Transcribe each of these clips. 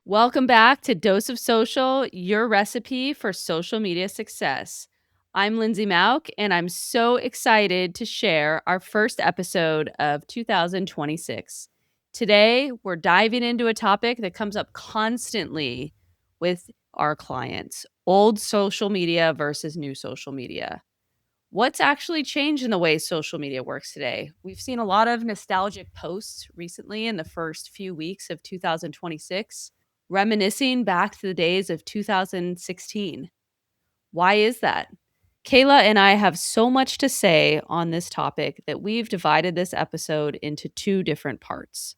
Welcome back to Dose of Social, your recipe for social media success. I'm Lindsay Mauk, and I'm so excited to share our first episode of 2026. Today, we're diving into a topic that comes up constantly with our clients: old social media versus new social media. What's actually changed in the way social media works today? We've seen a lot of nostalgic posts recently in the first few weeks of 2026, reminiscing back to the days of 2016. Why is that? Kayla and I have so much to say on this topic that we've divided this episode into two different parts.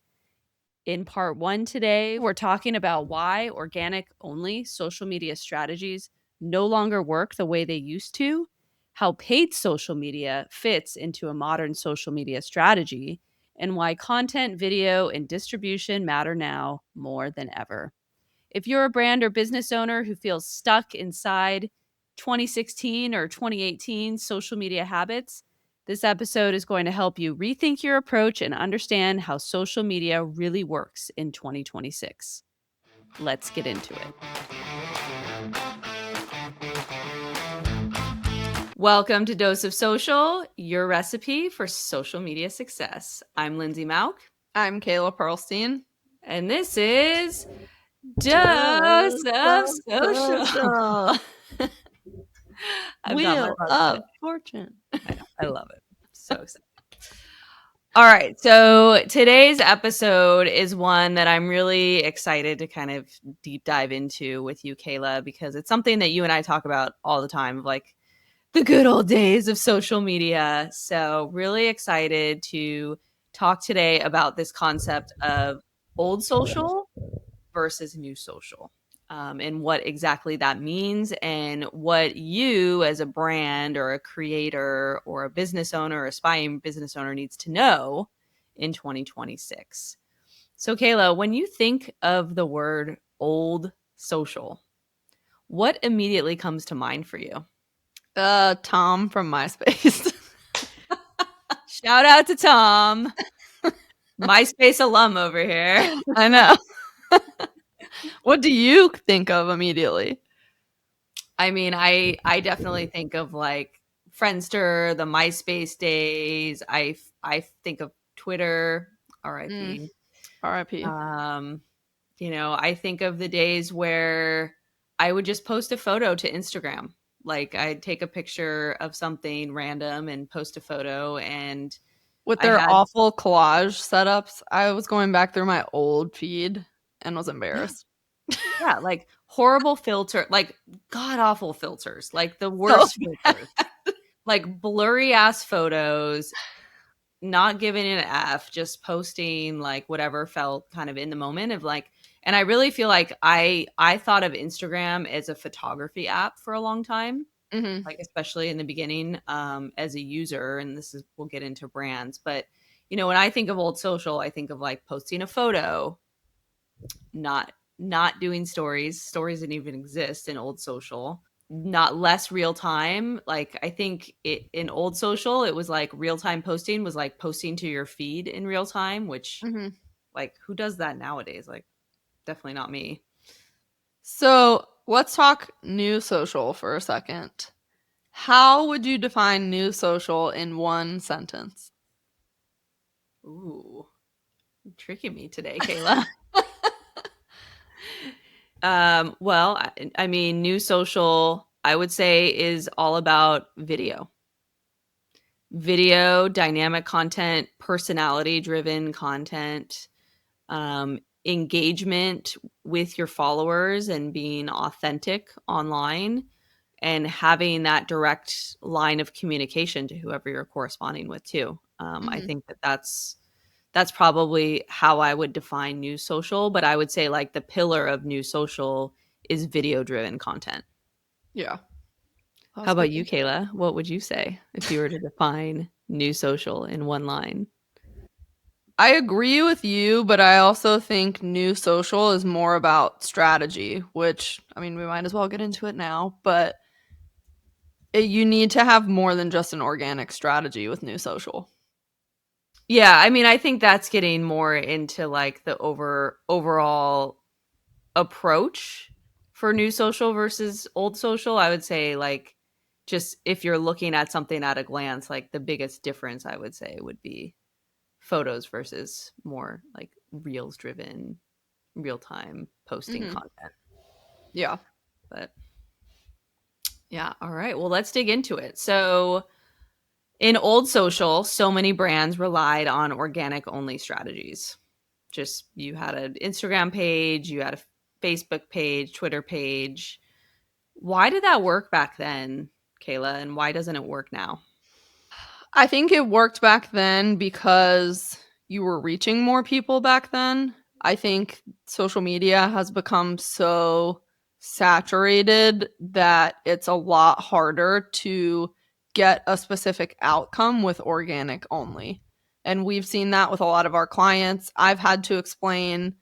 In part one today, we're talking about why organic only social media strategies no longer work the way they used to, how paid social media fits into a modern social media strategy, and why content, video, and distribution matter now more than ever. If you're a brand or business owner who feels stuck inside 2016 or 2018 social media habits, this episode is going to help you rethink your approach and understand how social media really works in 2026. Let's get into it. Welcome to Dose of Social, your recipe for social media success. I'm Lindsay Mauk. I'm Kayla Pearlstein. And this is Dose of Social. Wheel of Fortune. I love it. So excited. All right. So today's episode is one that I'm really excited to kind of deep dive into with you, Kayla, because it's something that you and I talk about all the time, like the good old days of social media. So really excited to talk today about this concept of old social versus new social, and what exactly that means, and what you as a brand or a creator or a business owner or aspiring business owner needs to know in 2026. So Kayla, when you think of the word old social, what immediately comes to mind for you? Tom from MySpace. Shout out to Tom, MySpace alum over here. I know. What do you think of immediately? I mean, I definitely think of like Friendster, the MySpace days. I think of Twitter, RIP. R.I.P. I think of the days where I would just post a photo to Instagram. Like I'd take a picture of something random and post a photo, and With I their had awful collage setups, I was going back through my old feed and was embarrassed. yeah, like horrible filter, like god awful filters, like the So worst filters, like blurry ass photos, not giving an F, just posting like whatever felt kind of in the moment of like. And I really feel like I thought of Instagram as a photography app for a long time, Mhm. like especially in the beginning, as a user. And this is, we'll get into brands, but when I think of old social, I think of like posting a photo, not doing stories didn't even exist in old social, not less real time. Like I think in old social, it was like real time posting was like posting to your feed in real time, which Mhm. like who does that nowadays? Like definitely not me. So let's talk new social for a second. How would you define new social in one sentence? Ooh, you're tricking me today, Kayla. Well, I mean, new social, I would say, is all about video, dynamic content, personality driven content, engagement with your followers and being authentic online, and having that direct line of communication to whoever you're corresponding with too. I Mhm. think that's probably how I would define new social, but I would say like the pillar of new social is video driven content. Yeah. That How was about good. you, Kayla? What would you say if you were to define new social in one line? I agree with you, but I also think new social is more about strategy, which, I mean, we might as well get into it now, but you need to have more than just an organic strategy with new social. Yeah, I mean, I think that's getting more into like the overall. approach for new social versus old social. I would say, like, just if you're looking at something at a glance, like the biggest difference I would say would be photos versus more like reels driven, real time posting Hmm. content. Yeah. But yeah, all right. Well, let's dig into it. So, in old social, so many brands relied on organic only strategies. Just you had an Instagram page, you had a Facebook page, Twitter page. Why did that work back then, Kayla, and why doesn't it work now? I think it worked back then because you were reaching more people back then. I think social media has become so saturated that it's a lot harder to get a specific outcome with organic only. And we've seen that with a lot of our clients. I've had to explain,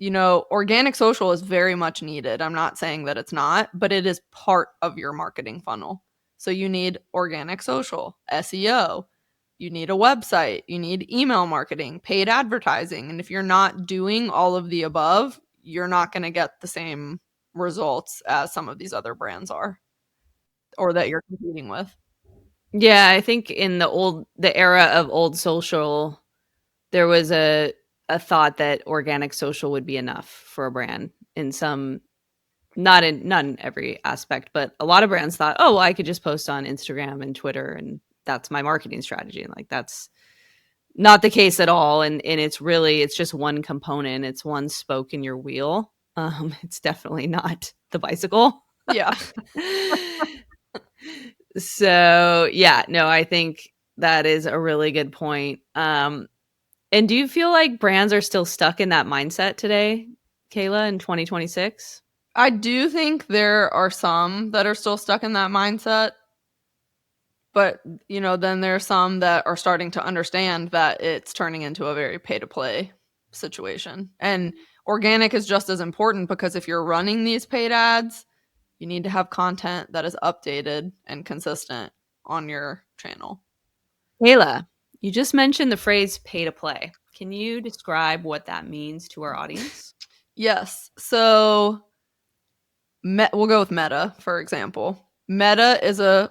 organic social is very much needed. I'm not saying that it's not, but it is part of your marketing funnel. So you need organic social, SEO, you need a website, you need email marketing, paid advertising. And if you're not doing all of the above, you're not going to get the same results as some of these other brands are or that you're competing with. Yeah, I think in the era of old social, there was a thought that organic social would be enough for a brand in some, not in every aspect, but a lot of brands thought, "Oh, well, I could just post on Instagram and Twitter and that's my marketing strategy." And like that's not the case at all, and it's just one component, it's one spoke in your wheel. It's definitely not the bicycle. Yeah. So, yeah, no, I think that is a really good point. And do you feel like brands are still stuck in that mindset today, Kayla, in 2026? I do think there are some that are still stuck in that mindset. But, then there are some that are starting to understand that it's turning into a very pay to play situation. And organic is just as important because if you're running these paid ads, you need to have content that is updated and consistent on your channel. Kayla, you just mentioned the phrase pay to play. Can you describe what that means to our audience? Yes. So we'll go with Meta, for example. Meta is a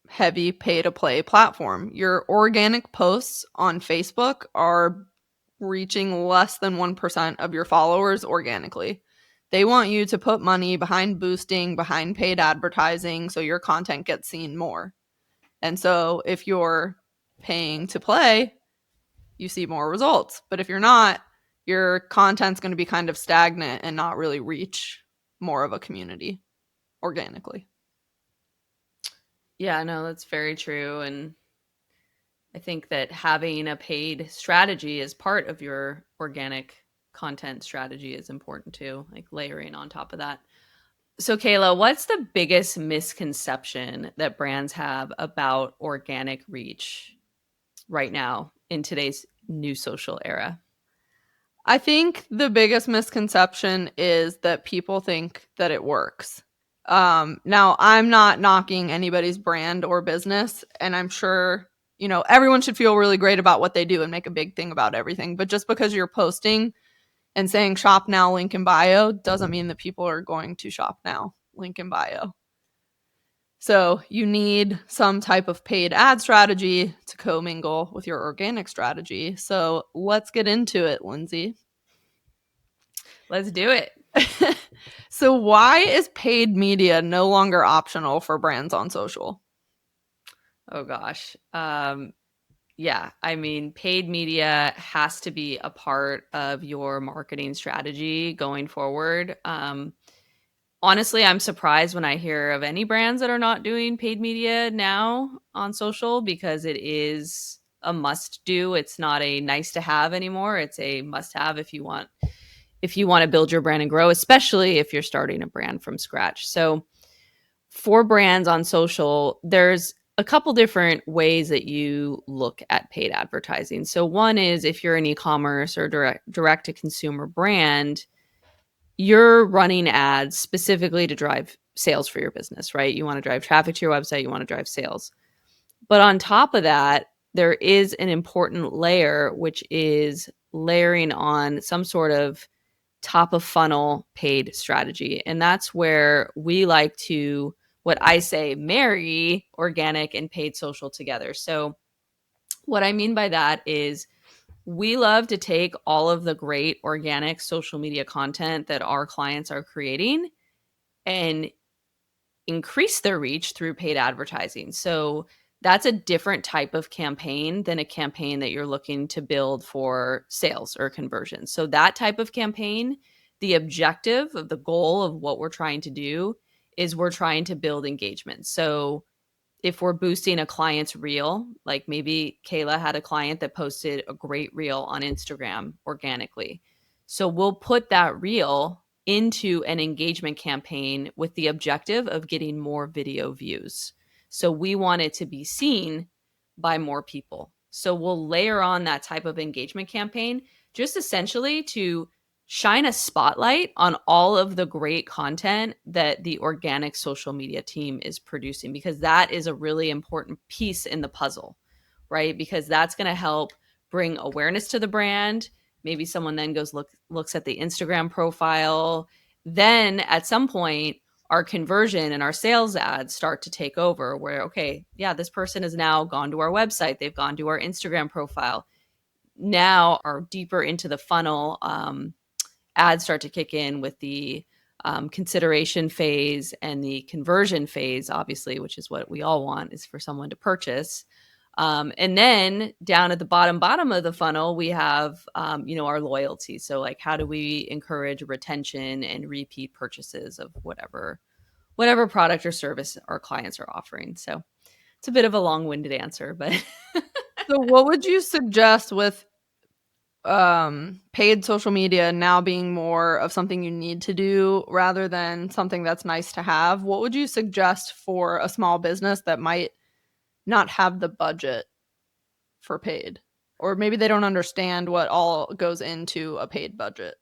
heavy pay to play platform. Your organic posts on Facebook are reaching less than 1% of your followers organically. They want you to put money behind boosting, behind paid advertising, so your content gets seen more. And so if you're paying to play, you see more results. But if you're not, your content's going to be kind of stagnant and not really reach more of a community organically. Yeah, no, that's very true. And I think that having a paid strategy as part of your organic content strategy is important too, like layering on top of that. So, Kayla, what's the biggest misconception that brands have about organic reach right now in today's new social era? I think the biggest misconception is that people think that it works. Now, I'm not knocking anybody's brand or business, and I'm sure, everyone should feel really great about what they do and make a big thing about everything. But just because you're posting and saying shop now, link in bio, doesn't mean that people are going to shop now, link in bio. So you need some type of paid ad strategy to commingle with your organic strategy. So let's get into it, Lindsay. Let's do it. So why is paid media no longer optional for brands on social? Oh gosh. Yeah, I mean, paid media has to be a part of your marketing strategy going forward. Honestly, I'm surprised when I hear of any brands that are not doing paid media now on social because it is a must do. It's not a nice to have anymore. It's a must have if you want to build your brand and grow, especially if you're starting a brand from scratch. So, for brands on social, there's a couple different ways that you look at paid advertising. So, one is if you're an e-commerce or direct to consumer brand, you're running ads specifically to drive sales for your business, right? You want to drive traffic to your website, you want to drive sales. But on top of that, there is an important layer, which is layering on some sort of top of funnel paid strategy. And that's where we like to, what I say, marry organic and paid social together. So, what I mean by that is we love to take all of the great organic social media content that our clients are creating and increase their reach through paid advertising. So that's a different type of campaign than a campaign that you're looking to build for sales or conversion. So that type of campaign, the objective of the goal of what we're trying to do is we're trying to build engagement. So if we're boosting a client's reel, like maybe Kayla had a client that posted a great reel on Instagram organically. So we'll put that reel into an engagement campaign with the objective of getting more video views. So we want it to be seen by more people. So we'll layer on that type of engagement campaign just essentially to shine a spotlight on all of the great content that the organic social media team is producing, because that is a really important piece in the puzzle, right? Because that's going to help bring awareness to the brand. Maybe someone then looks at the Instagram profile. Then at some point, our conversion and our sales ads start to take over where, okay, yeah, this person has now gone to our website. They've gone to our Instagram profile. Now are deeper into the funnel. Ads start to kick in with the consideration phase and the conversion phase, obviously, which is what we all want, is for someone to purchase. And then down at the bottom of the funnel, we have, our loyalty. So like, how do we encourage retention and repeat purchases of whatever product or service our clients are offering? So it's a bit of a long-winded answer, but So what would you suggest with paid social media now being more of something you need to do rather than something that's nice to have? What would you suggest for a small business that might not have the budget for paid? Or maybe they don't understand what all goes into a paid budget.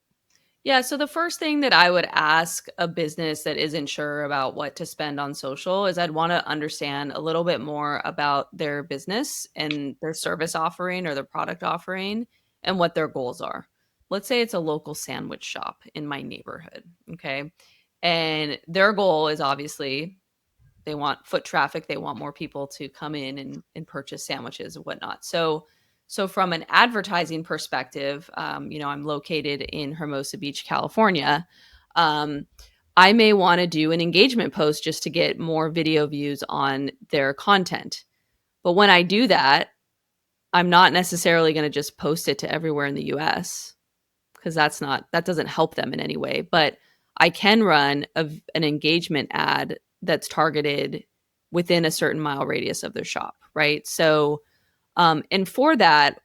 yeah, so the first thing that I would ask a business that isn't sure about what to spend on social is I'd want to understand a little bit more about their business and their service offering or their product offering and what their goals are. Let's say it's a local sandwich shop in my neighborhood, okay? And their goal is obviously they want foot traffic. They want more people to come in and purchase sandwiches and whatnot. So from an advertising perspective, I'm located in Hermosa Beach, California. Um, I may want to do an engagement post just to get more video views on their content. But when I do that, I'm not necessarily going to just post it to everywhere in the US because that doesn't help them in any way. But I can run an engagement ad that's targeted within a certain mile radius of their shop, right? So, and for that,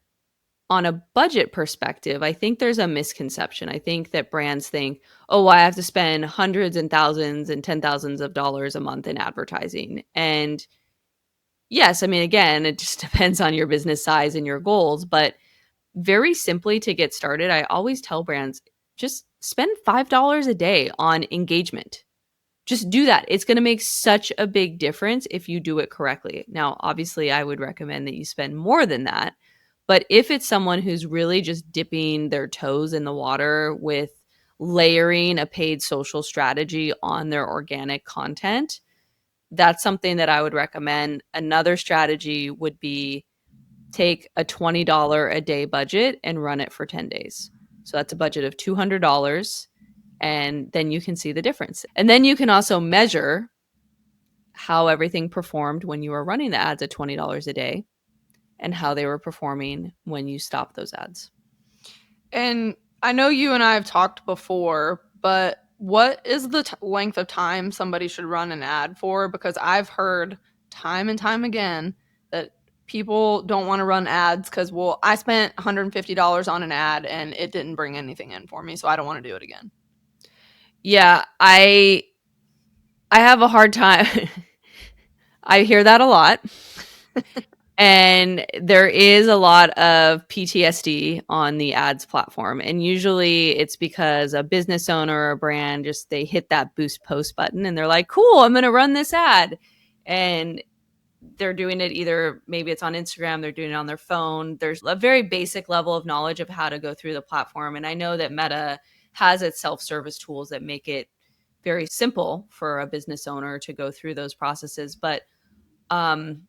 on a budget perspective, I think there's a misconception. I think that brands think, oh, I have to spend hundreds and thousands and ten thousands of dollars a month in advertising. And yes, I mean, again, it just depends on your business size and your goals, but very simply to get started, I always tell brands just spend $5 a day on engagement. Just do that. It's going to make such a big difference if you do it correctly. Now, obviously, I would recommend that you spend more than that. But if it's someone who's really just dipping their toes in the water with layering a paid social strategy on their organic content, that's something that I would recommend. Another strategy would be take a $20 a day budget and run it for 10 days. So that's a budget of $200. And then you can see the difference. And then you can also measure how everything performed when you were running the ads at $20 a day and how they were performing when you stopped those ads. And I know you and I have talked before, but what is the length of time somebody should run an ad for? Because I've heard time and time again that people don't want to run ads because, well, I spent $150 on an ad and it didn't bring anything in for me, so I don't want to do it again. Yeah, I have a hard time. I hear that a lot. And there is a lot of PTSD on the ads platform. And usually it's because a business owner or a brand just they hit that boost post button and they're like, cool, I'm going to run this ad. And they're doing it either maybe it's on Instagram, they're doing it on their phone. There's a very basic level of knowledge of how to go through the platform. And I know that Meta has its self-service tools that make it very simple for a business owner to go through those processes. But um,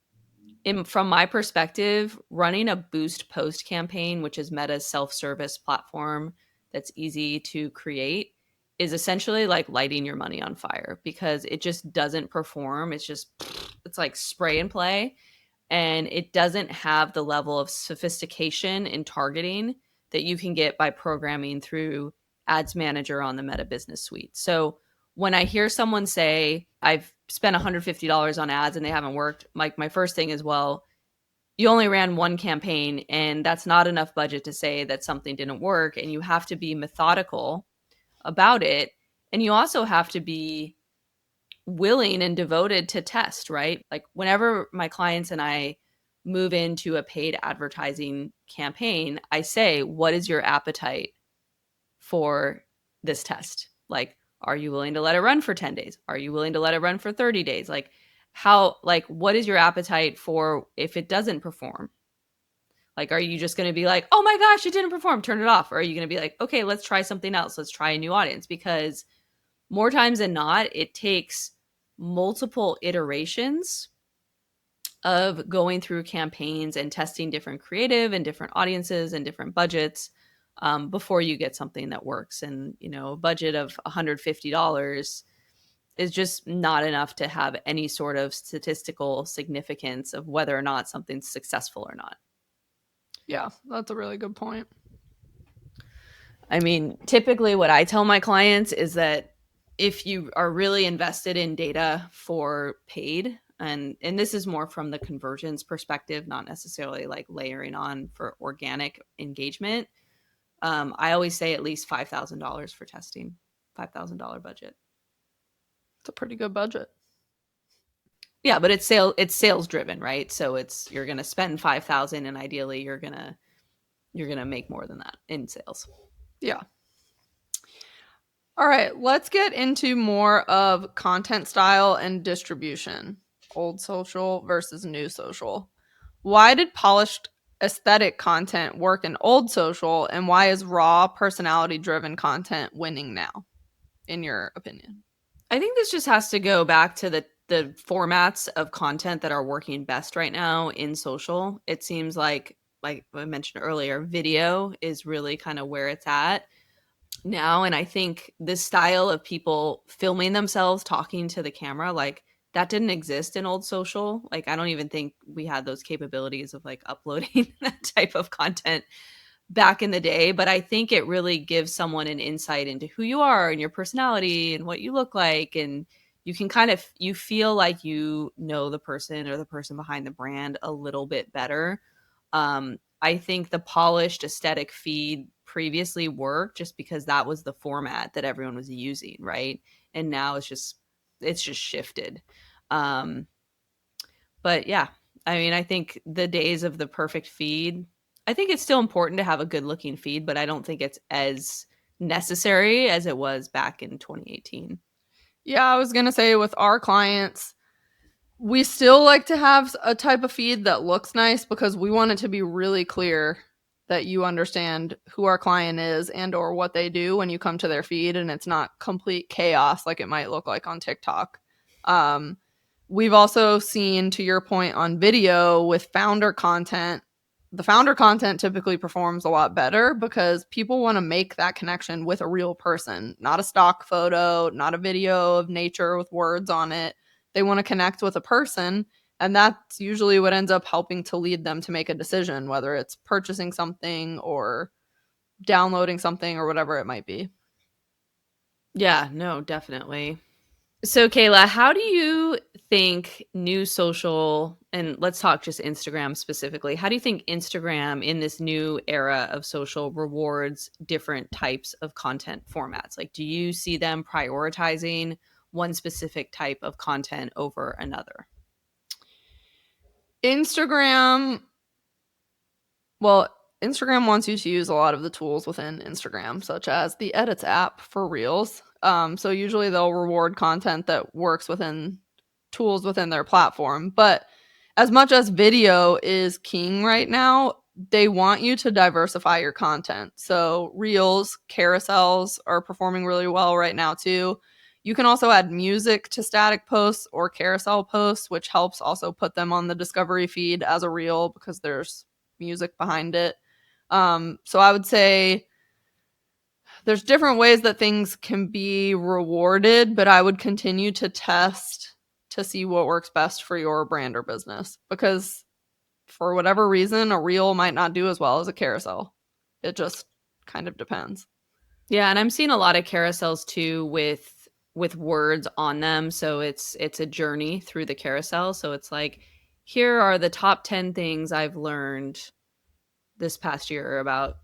from my perspective, running a boost post campaign, which is Meta's self-service platform that's easy to create, is essentially like lighting your money on fire because it just doesn't perform. It's like spray and play, and it doesn't have the level of sophistication in targeting that you can get by programming through Ads Manager on the Meta Business Suite. So when I hear someone say, I've spent $150 on ads and they haven't worked, like my first thing is, well, you only ran one campaign and that's not enough budget to say that something didn't work. And you have to be methodical about it. And you also have to be willing and devoted to test, right? Like whenever my clients and I move into a paid advertising campaign, I say, what is your appetite for this test? Like, are you willing to let it run for 10 days? Are you willing to let it run for 30 days? Like, what is your appetite for if it doesn't perform? Like, are you just going to be like, oh my gosh, it didn't perform, turn it off? Or are you going to be like, okay, let's try something else. Let's try a new audience. Because more times than not, it takes multiple iterations of going through campaigns and testing different creative and different audiences and different budgets before you get something that works. And, a budget of $150 is just not enough to have any sort of statistical significance of whether or not something's successful or not. Yeah, that's a really good point. I mean, typically what I tell my clients is that if you are really invested in data for paid, and this is more from the conversions perspective, not necessarily like layering on for organic engagement. I always say at least $5,000 for testing, $5,000 budget. It's a pretty good budget. Yeah, but it's sales driven, right? So you're going to spend 5,000 and ideally you're going to make more than that in sales. Yeah. All right, let's get into more of content style and distribution. Old social versus new social. Why did polished aesthetic content work in old social, and why is raw personality driven content winning now, in your opinion? I think this just has to go back to the formats of content that are working best right now in social. It seems like I mentioned earlier, video is really kind of where it's at now. And I think this style of people filming themselves talking to the camera, like that didn't exist in old social. Like I don't even think we had those capabilities of like uploading that type of content back in the day, but I think it really gives someone an insight into who you are and your personality and what you look like, and you can you feel like you know the person or the person behind the brand a little bit better. I think the polished aesthetic feed previously worked just because that was the format that everyone was using, right? And now it's just shifted. Um, but yeah, I mean, I think the days of the perfect feed, I think it's still important to have a good looking feed, but I don't think it's as necessary as it was back in 2018. Yeah, I was going to say with our clients, we still like to have a type of feed that looks nice because we want it to be really clear that you understand who our client is and or what they do when you come to their feed, and it's not complete chaos like it might look like on TikTok. We've also seen, to your point on video, with founder content, the founder content typically performs a lot better because people want to make that connection with a real person, not a stock photo, not a video of nature with words on it. They want to connect with a person, and that's usually what ends up helping to lead them to make a decision, whether it's purchasing something or downloading something or whatever it might be. Yeah, no, definitely. So, Kayla, how do you think new social, and let's talk just Instagram specifically, how do you think Instagram in this new era of social rewards different types of content formats? Like, do you see them prioritizing one specific type of content over another? Instagram, well, Instagram wants you to use a lot of the tools within Instagram, such as the Edits app for Reels. So usually they'll reward content that works within tools within their platform. But as much as video is king right now, they want you to diversify your content. So reels, carousels are performing really well right now too. You can also add music to static posts or carousel posts, which helps also put them on the discovery feed as a reel because there's music behind it. So I would say there's different ways that things can be rewarded, but I would continue to test to see what works best for your brand or business because for whatever reason, a reel might not do as well as a carousel. It just kind of depends. Yeah, and I'm seeing a lot of carousels too with words on them, so it's a journey through the carousel, so it's like, here are the top 10 things I've learned this past year about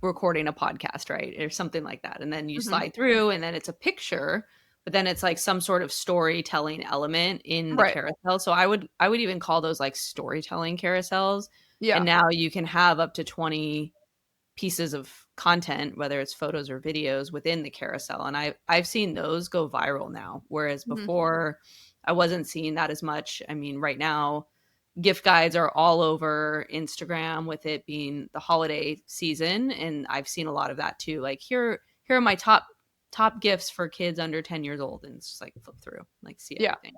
recording a podcast, right? Or something like that. And then you Mhm. slide through and then it's a picture, but then it's like some sort of storytelling element in the Right. carousel. So I would even call those like storytelling carousels. And Yeah. now you can have up to 20 pieces of content, whether it's photos or videos within the carousel. And I've seen those go viral now. Whereas Mhm. before I wasn't seeing that as much. I mean, right now gift guides are all over Instagram with it being the holiday season. And I've seen a lot of that too. Like here are my top gifts for kids under 10 years old. And it's just like flip through, like see Yeah. everything.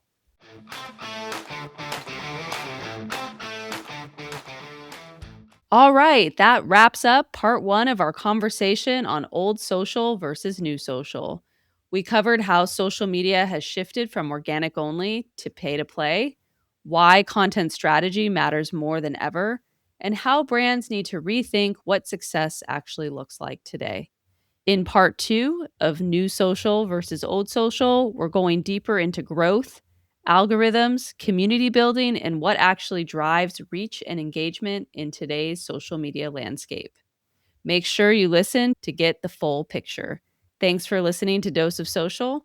All right, that wraps up part one of our conversation on old social versus new social. We covered how social media has shifted from organic only to pay to play, why content strategy matters more than ever, and how brands need to rethink what success actually looks like today. In part two of new social versus old social, we're going deeper into growth, algorithms, community building, and what actually drives reach and engagement in today's social media landscape. Make sure you listen to get the full picture. Thanks for listening to Dose of Social.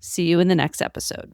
See you in the next episode.